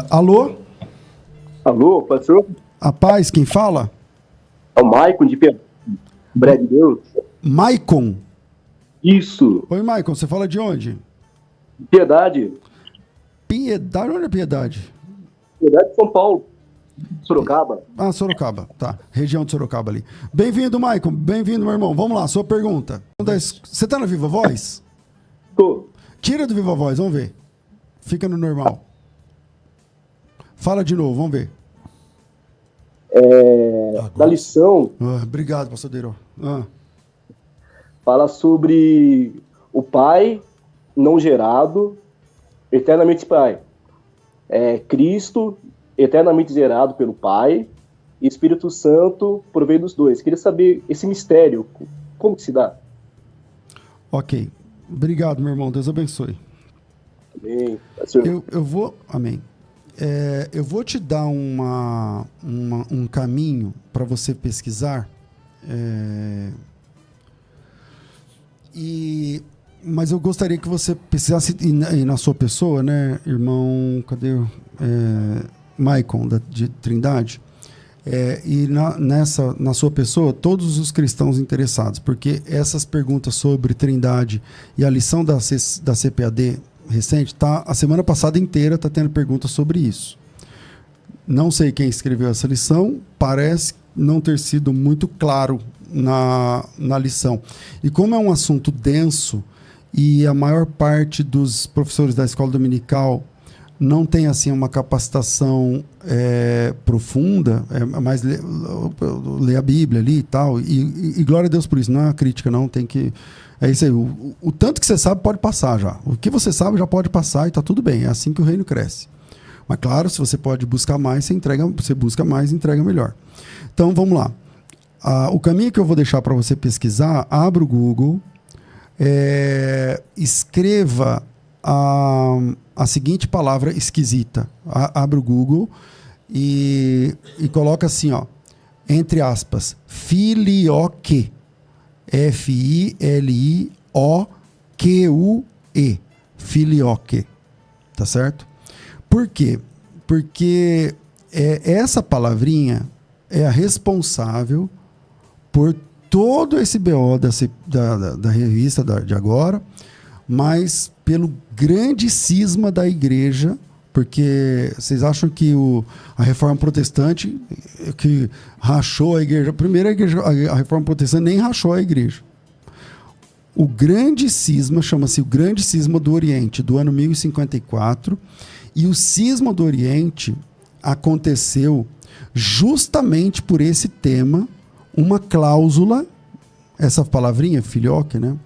Alô? Alô, pastor? A paz, quem fala? É o Maicon de Breve Deus. Maicon? Isso. Oi, Maicon, você fala de onde? Piedade. Piedade? Onde é Piedade? Piedade de São Paulo. Sorocaba. Ah, Sorocaba, tá. Região de Sorocaba ali. Bem-vindo, Maicon. Bem-vindo, meu irmão. Vamos lá, sua pergunta. Você tá na Viva Voz? Tô. Tira do Viva Voz, vamos ver. Fica no normal. Fala de novo, vamos ver. Da lição, Obrigado, pastor Deiro. fala sobre o Pai não gerado, eternamente Pai. Cristo, eternamente gerado pelo Pai, e Espírito Santo proveio dos dois. Queria saber esse mistério, como que se dá? Ok. Obrigado, meu irmão. Deus abençoe. Amém. Eu vou... Amém. Eu vou te dar um caminho para você pesquisar. Mas eu gostaria que você pesquisasse na sua pessoa, né, irmão? Cadê o Maicon, de Trindade? E na sua pessoa, todos os cristãos interessados, porque essas perguntas sobre Trindade e a lição da CPAD recente, a semana passada inteira está tendo perguntas sobre isso. Não sei quem escreveu essa lição, parece não ter sido muito claro na lição. E como é um assunto denso e a maior parte dos professores da escola dominical não tem assim uma capacitação profunda, mais ler a Bíblia ali e tal, e glória a Deus por isso, não é uma crítica não, tem que... É isso aí, o tanto que você sabe pode passar já, o que você sabe já pode passar e tá tudo bem, é assim que o reino cresce. Mas claro, se você pode buscar mais, você busca mais e entrega melhor. Então vamos lá, o caminho que eu vou deixar para você pesquisar, abra o Google, escreva a seguinte palavra esquisita, abre o Google e coloca assim, ó, entre aspas, filioque, F-I-L-I-O-Q-U-E, filioque, tá certo? Por quê? Porque essa palavrinha é a responsável por todo esse BO da revista de agora, mas pelo grande cisma da igreja, porque vocês acham que a reforma protestante que rachou a igreja, primeiro a reforma protestante nem rachou a igreja. O grande cisma chama-se o Grande Cisma do Oriente, do ano 1054, e o cisma do Oriente aconteceu justamente por esse tema, uma cláusula, essa palavrinha, filioque, né?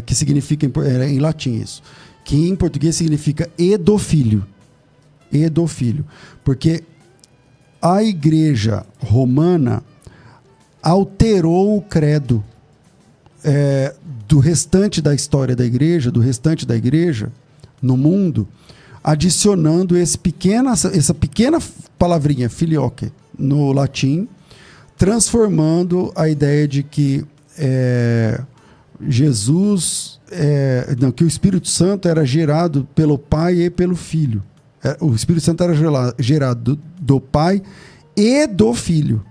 Que significa, em latim isso, que em português significa edofilho. Edofilho. Porque a igreja romana alterou o credo do restante da história da igreja, do restante da igreja no mundo, adicionando essa pequena palavrinha, filioque, no latim, transformando a ideia de que Jesus, que o Espírito Santo era gerado pelo Pai e pelo Filho. O Espírito Santo era gerado do Pai e do Filho.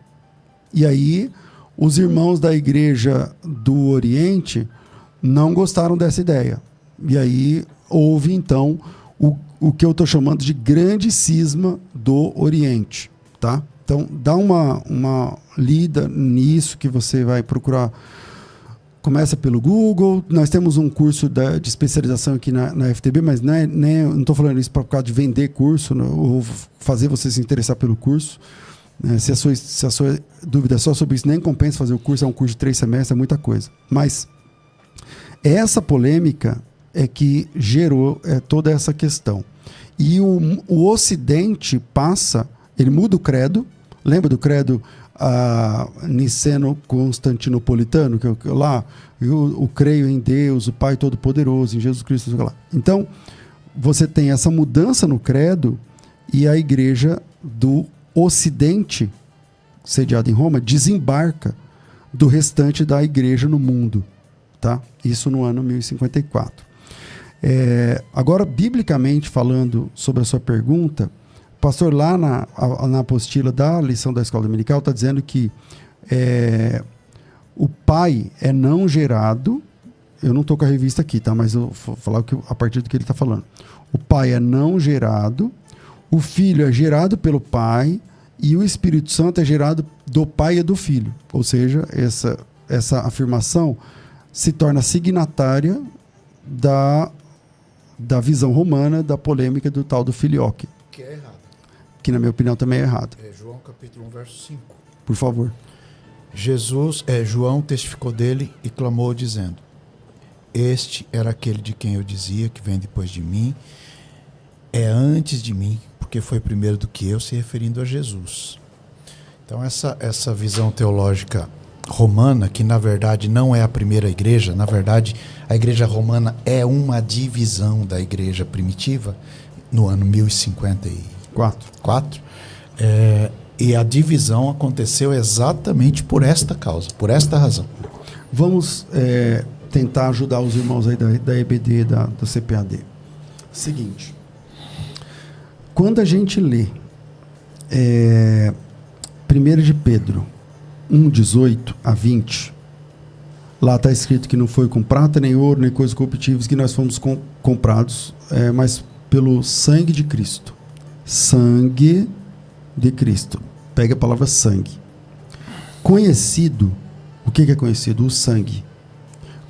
E aí, os irmãos da igreja do Oriente não gostaram dessa ideia. E aí, houve então o que eu estou chamando de grande cisma do Oriente. Tá? Então, dá uma lida nisso que você vai procurar. Começa pelo Google. Nós temos um curso de especialização aqui na FTB, mas não estou falando isso por causa de vender curso, ou fazer você se interessar pelo curso. Se a sua dúvida é só sobre isso, nem compensa fazer o curso, é um curso de 3 semestres, é muita coisa. Mas essa polêmica é que gerou toda essa questão. E o Ocidente ele muda o credo. Lembra do credo niceno-constantinopolitano, que lá eu creio em Deus, o Pai Todo-Poderoso, em Jesus Cristo, lá. Então, você tem essa mudança no credo e a igreja do Ocidente, sediada em Roma, desembarca do restante da igreja no mundo. Tá? Isso no ano 1054. Agora, biblicamente falando sobre a sua pergunta, pastor, lá na apostila da lição da escola dominical, está dizendo que o pai é não gerado. Eu não estou com a revista aqui, tá? Mas eu vou falar a partir do que ele está falando. O pai é não gerado, o filho é gerado pelo pai e o Espírito Santo é gerado do pai e do filho. Ou seja, essa afirmação se torna signatária da visão romana, da polêmica do tal do filioque. Que é errado. Que, na minha opinião, também é errado. É João capítulo 1, verso 5. Por favor. João testificou dele e clamou dizendo: este era aquele de quem eu dizia que vem depois de mim, é antes de mim, porque foi primeiro do que eu, se referindo a Jesus. Então essa visão teológica romana, que na verdade não é a primeira igreja, na verdade a igreja romana é uma divisão da igreja primitiva, no ano 1054, e a divisão aconteceu exatamente por esta causa, por esta razão. Vamos tentar ajudar os irmãos aí da EBD, do CPAD. Seguinte, quando a gente lê 1 de Pedro 1:18 a 20, lá está escrito que não foi com prata, nem ouro, nem coisas corruptíveis que nós fomos comprados, mas pelo sangue de Cristo. Sangue de Cristo. Pega a palavra sangue. Conhecido, o que é conhecido? O sangue.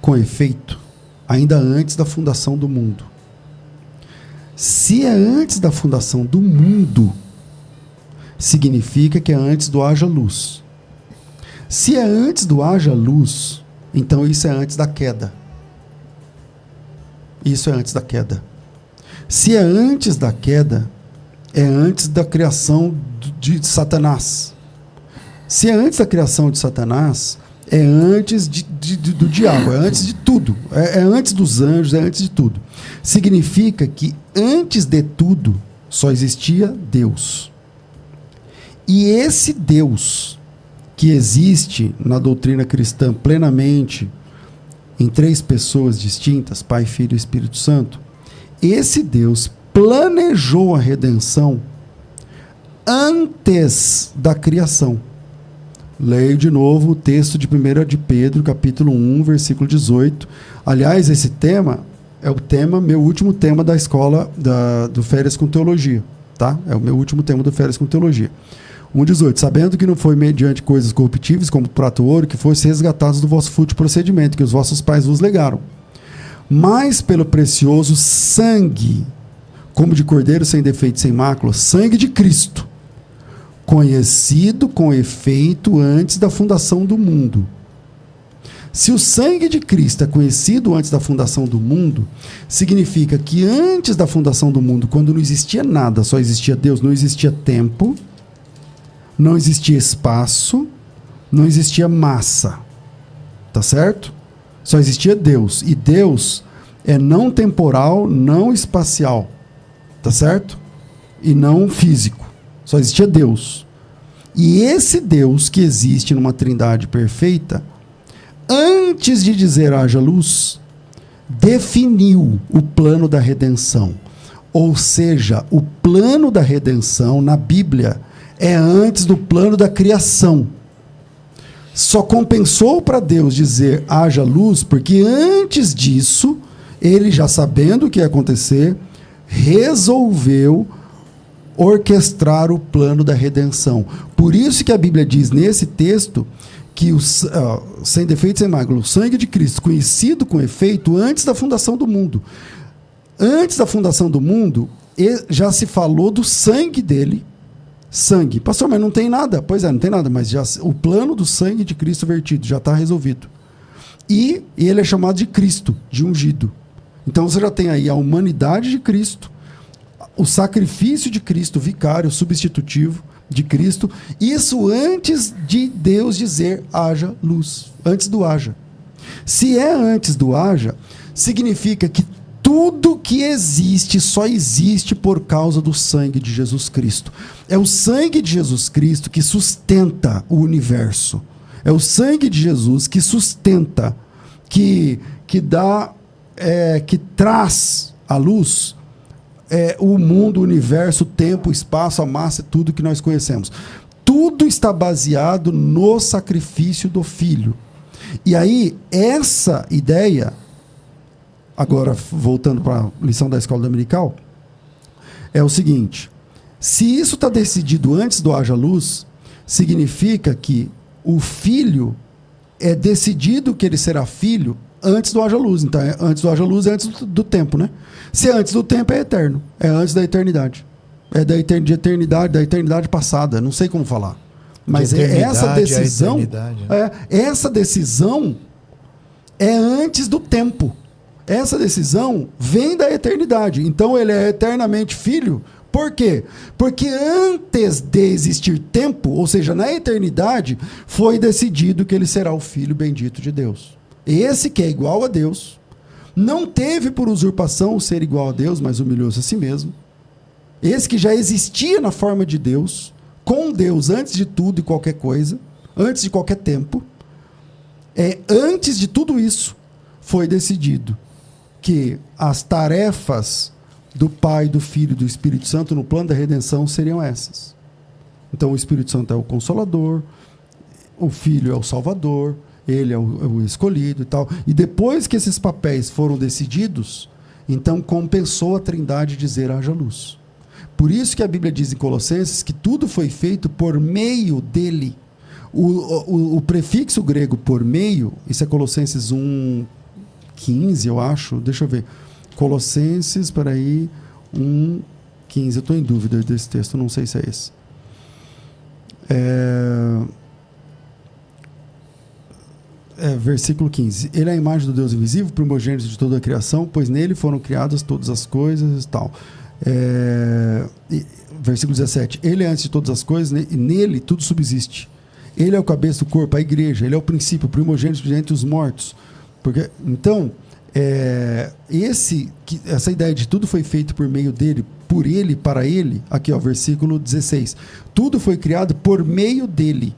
Com efeito, ainda antes da fundação do mundo. Se é antes da fundação do mundo, significa que é antes do haja luz. Se é antes do haja luz, então isso é antes da queda. Isso é antes da queda. Se é antes da queda, é antes da criação de Satanás. Se é antes da criação de Satanás, é antes do diabo, é antes de tudo. É antes dos anjos, é antes de tudo. Significa que antes de tudo só existia Deus. E esse Deus que existe na doutrina cristã plenamente, em 3 pessoas distintas, Pai, Filho e Espírito Santo, esse Deus planejou a redenção antes da criação. Leio de novo o texto de 1 de Pedro, capítulo 1, versículo 18. Aliás, esse tema é o meu último tema da escola do Férias com Teologia. Tá? É o meu último tema do Férias com Teologia. 1,18. Sabendo que não foi mediante coisas corruptíveis, como prata ou ouro, que fosse resgatados do vosso fútil procedimento, que os vossos pais vos legaram, mas pelo precioso sangue, como de cordeiro sem defeito, sem mácula, sangue de Cristo, conhecido com efeito antes da fundação do mundo. Se o sangue de Cristo é conhecido antes da fundação do mundo, significa que antes da fundação do mundo, quando não existia nada, só existia Deus, não existia tempo, não existia espaço, não existia massa. Tá certo? Só existia Deus. E Deus é não temporal, não espacial. Tá certo? E não físico. Só existia Deus. E esse Deus que existe numa trindade perfeita, antes de dizer haja luz, definiu o plano da redenção. Ou seja, o plano da redenção na Bíblia é antes do plano da criação. Só compensou para Deus dizer haja luz, porque antes disso, ele, já sabendo o que ia acontecer, resolveu orquestrar o plano da redenção. Por isso que a Bíblia diz nesse texto que sem defeito, sem mácula, o sangue de Cristo, conhecido com efeito antes da fundação do mundo. Antes da fundação do mundo, já se falou do sangue dele. Sangue. Pastor, mas não tem nada. Pois é, não tem nada, mas já, o plano do sangue de Cristo vertido já está resolvido. E ele é chamado de Cristo, de ungido. Então você já tem aí a humanidade de Cristo, o sacrifício de Cristo, vicário, substitutivo de Cristo, isso antes de Deus dizer haja luz, antes do haja. Se é antes do haja, significa que tudo que existe só existe por causa do sangue de Jesus Cristo. É o sangue de Jesus Cristo que sustenta o universo. É o sangue de Jesus que sustenta, que traz à luz o mundo, o universo, o tempo, o espaço, a massa, tudo que nós conhecemos. Tudo está baseado no sacrifício do Filho. E aí, essa ideia, agora voltando para a lição da escola dominical, é o seguinte: se isso está decidido antes do haja luz, significa que o Filho é decidido que ele será filho antes do haja luz. Então, antes do haja luz é antes do tempo, né? Se é antes do tempo, é eterno. É antes da eternidade. É da eternidade passada. Não sei como falar. Mas essa decisão, essa decisão é antes do tempo. Essa decisão vem da eternidade. Então, ele é eternamente filho. Por quê? Porque antes de existir tempo, ou seja, na eternidade, foi decidido que ele será o Filho bendito de Deus. Esse que é igual a Deus, não teve por usurpação ser igual a Deus, mas humilhou-se a si mesmo. Esse que já existia na forma de Deus, com Deus antes de tudo e qualquer coisa, antes de qualquer tempo, antes de tudo isso, foi decidido que as tarefas do Pai, do Filho e do Espírito Santo no plano da redenção seriam essas. Então o Espírito Santo é o Consolador, o Filho é o Salvador, ele é o escolhido e tal. E depois que esses papéis foram decididos, então compensou a Trindade dizer haja luz. Por isso que a Bíblia diz em Colossenses que tudo foi feito por meio dele. O prefixo grego por meio, isso é Colossenses 1:15, eu acho, deixa eu ver. Colossenses, peraí, 1:15, eu estou em dúvida desse texto, não sei se é esse. Versículo 15. Ele é a imagem do Deus invisível, primogênito de toda a criação, pois nele foram criadas todas as coisas e tal. Versículo 17. Ele é antes de todas as coisas, e nele tudo subsiste. Ele é o cabeça do corpo, a igreja, ele é o princípio, o primogênito de entre os mortos. Então, essa ideia de tudo foi feito por meio dele, por ele, para ele, aqui ó, versículo 16, tudo foi criado por meio dele.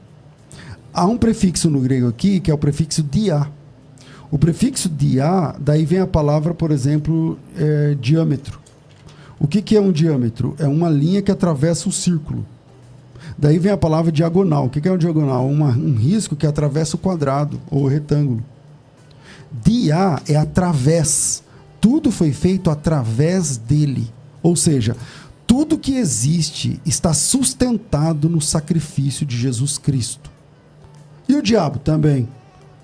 Há um prefixo no grego aqui, que é o prefixo dia. O prefixo dia, daí vem a palavra, por exemplo, diâmetro. O que é um diâmetro? É uma linha que atravessa o círculo. Daí vem a palavra diagonal. O que é um diagonal? Um risco que atravessa o quadrado ou o retângulo. Dia é através. Tudo foi feito através dele. Ou seja, tudo que existe está sustentado no sacrifício de Jesus Cristo. E o diabo também.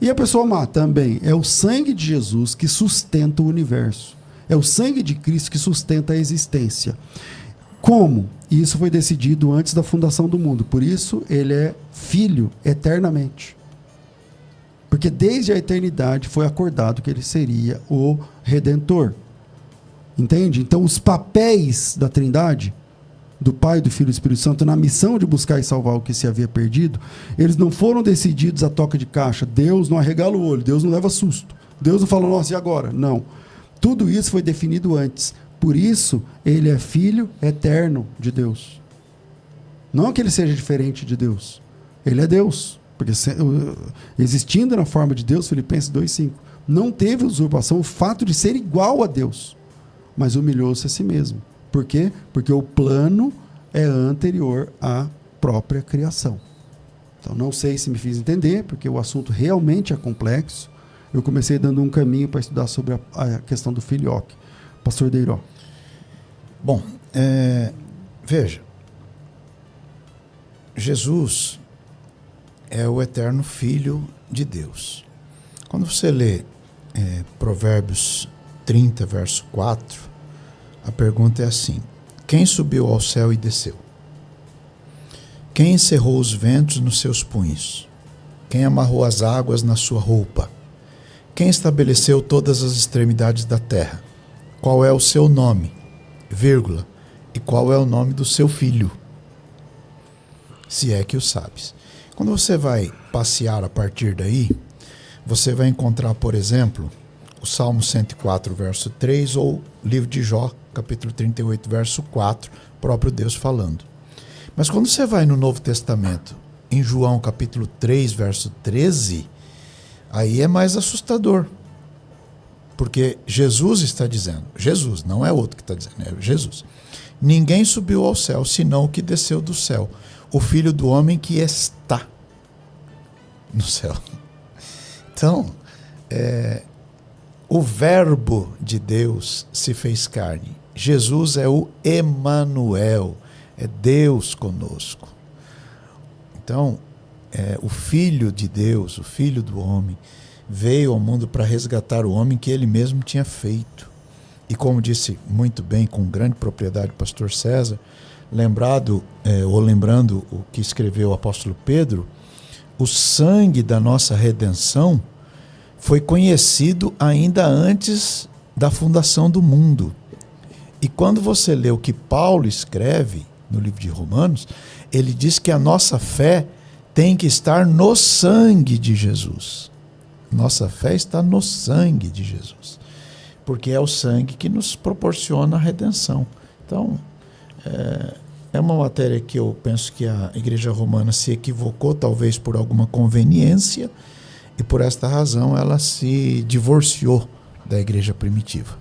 E a pessoa má também. É o sangue de Jesus que sustenta o universo. É o sangue de Cristo que sustenta a existência. Como? Isso foi decidido antes da fundação do mundo. Por isso, ele é filho eternamente. Porque desde a eternidade foi acordado que ele seria o Redentor. Entende? Então, os papéis da Trindade, do Pai, do Filho e do Espírito Santo, na missão de buscar e salvar o que se havia perdido, eles não foram decididos a toca de caixa. Deus não arregala o olho, Deus não leva susto. Deus não fala, nossa, e agora? Não. Tudo isso foi definido antes. Por isso, ele é filho eterno de Deus. Não que ele seja diferente de Deus. Ele é Deus. Porque existindo na forma de Deus, Filipenses 2:5, não teve usurpação o fato de ser igual a Deus, mas humilhou-se a si mesmo. Por quê? Porque o plano é anterior à própria criação. Então, não sei se me fiz entender, porque o assunto realmente é complexo. Eu comecei dando um caminho para estudar sobre a questão do filioque. Pastor Deiró. Bom, veja, Jesus é o eterno Filho de Deus. Quando você lê Provérbios 30, verso 4, a pergunta é assim: quem subiu ao céu e desceu? Quem encerrou os ventos nos seus punhos? Quem amarrou as águas na sua roupa? Quem estabeleceu todas as extremidades da terra? Qual é o seu nome? Vírgula. E qual é o nome do seu filho? Se é que o sabes. Quando você vai passear a partir daí, você vai encontrar, por exemplo, o Salmo 104, verso 3, ou o livro de Jó, capítulo 38, verso 4, próprio Deus falando. Mas quando você vai no Novo Testamento, em João, capítulo 3, verso 13, aí é mais assustador. Porque Jesus está dizendo, Jesus, não é outro que está dizendo, é Jesus. Ninguém subiu ao céu, senão o que desceu do céu, o Filho do Homem que está no céu. Então, o Verbo de Deus se fez carne. Jesus é o Emanuel, é Deus conosco. Então, o Filho de Deus, o Filho do Homem, veio ao mundo para resgatar o homem que ele mesmo tinha feito. E como disse muito bem, com grande propriedade, o pastor César, lembrando o que escreveu o apóstolo Pedro, o sangue da nossa redenção foi conhecido ainda antes da fundação do mundo. E quando você lê o que Paulo escreve no livro de Romanos, ele diz que a nossa fé tem que estar no sangue de Jesus. Nossa fé está no sangue de Jesus, porque é o sangue que nos proporciona a redenção. Então, é uma matéria que eu penso que a Igreja Romana se equivocou, talvez por alguma conveniência, e por esta razão ela se divorciou da Igreja primitiva.